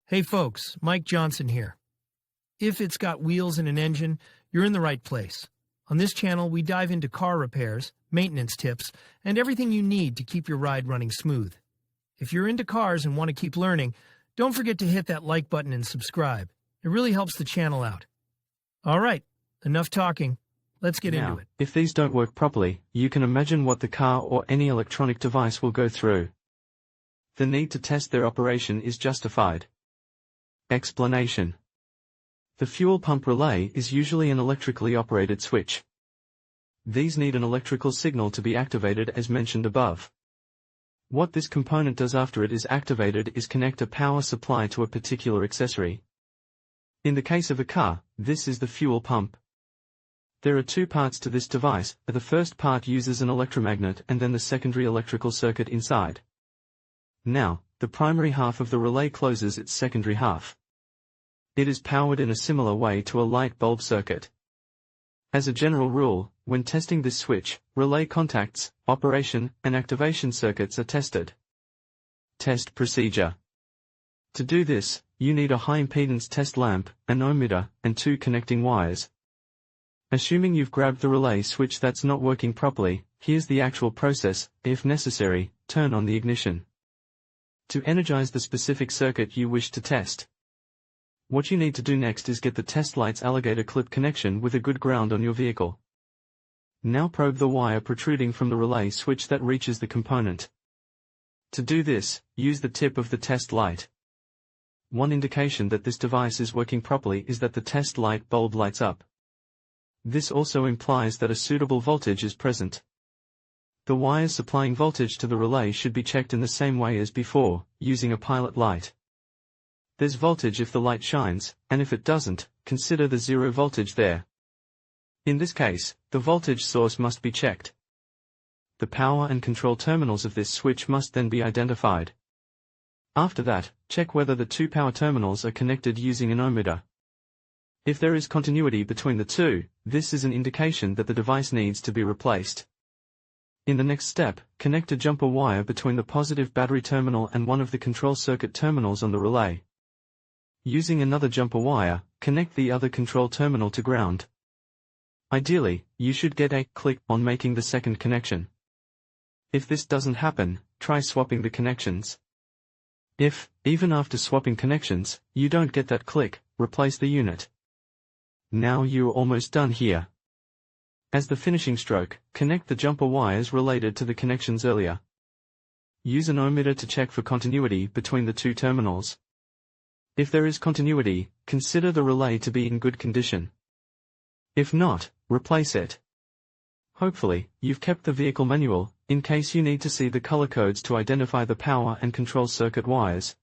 Hey folks, Mike Johnson here. If it's got wheels and an engine, you're in the right place. On this channel, we dive into car repairs, maintenance tips, and everything you need to keep your ride running smooth. If you're into cars and want to keep learning, don't forget to hit that like button and subscribe. It really helps the channel out. All right, enough talking. Let's get into it. If these don't work properly, you can imagine what the car or any electronic device will go through. The need to test their operation is justified. Explanation. The fuel pump relay is usually an electrically operated switch. These need an electrical signal to be activated as mentioned above. What this component does after it is activated is connect a power supply to a particular accessory. In the case of a car, this is the fuel pump. There are two parts to this device. The first part uses an electromagnet and then the secondary electrical circuit inside. Now, the primary half of the relay closes its secondary half. It is powered in a similar way to a light bulb circuit. As a general rule, when testing this switch, relay contacts, operation, and activation circuits are tested. Test procedure. To do this, you need a high-impedance test lamp, an ohmmeter, and two connecting wires. Assuming you've grabbed the relay switch that's not working properly, here's the actual process. If necessary, turn on the ignition. To energize the specific circuit you wish to test. What you need to do next is get the test light's alligator clip connection with a good ground on your vehicle. Now probe the wire protruding from the relay switch that reaches the component. To do this, use the tip of the test light. One indication that this device is working properly is that the test light bulb lights up. This also implies that a suitable voltage is present. The wires supplying voltage to the relay should be checked in the same way as before, using a pilot light. There's voltage if the light shines, and if it doesn't, consider the zero voltage there. In this case, the voltage source must be checked. The power and control terminals of this switch must then be identified. After that, check whether the two power terminals are connected using an ohmmeter. If there is continuity between the two, this is an indication that the device needs to be replaced. In the next step, connect a jumper wire between the positive battery terminal and one of the control circuit terminals on the relay. Using another jumper wire, connect the other control terminal to ground. Ideally, you should get a click on making the second connection. If this doesn't happen, try swapping the connections. If, even after swapping connections, you don't get that click, replace the unit. Now you're almost done here. As the finishing stroke, connect the jumper wires related to the connections earlier. Use an ohmmeter to check for continuity between the two terminals. If there is continuity, consider the relay to be in good condition. If not, replace it. Hopefully, you've kept the vehicle manual, in case you need to see the color codes to identify the power and control circuit wires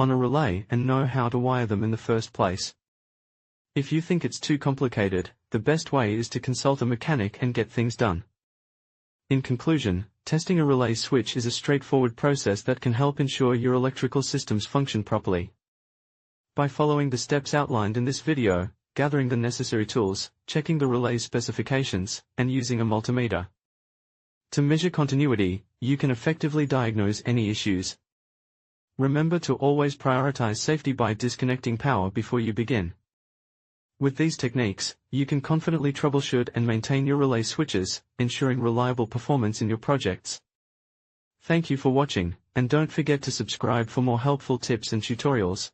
on a relay and know how to wire them in the first place. If you think it's too complicated, the best way is to consult a mechanic and get things done. In conclusion, testing a relay switch is a straightforward process that can help ensure your electrical systems function properly. By following the steps outlined in this video, gathering the necessary tools, checking the relay specifications, and using a multimeter to measure continuity, you can effectively diagnose any issues. Remember to always prioritize safety by disconnecting power before you begin. With these techniques, you can confidently troubleshoot and maintain your relay switches, ensuring reliable performance in your projects. Thank you for watching, and don't forget to subscribe for more helpful tips and tutorials.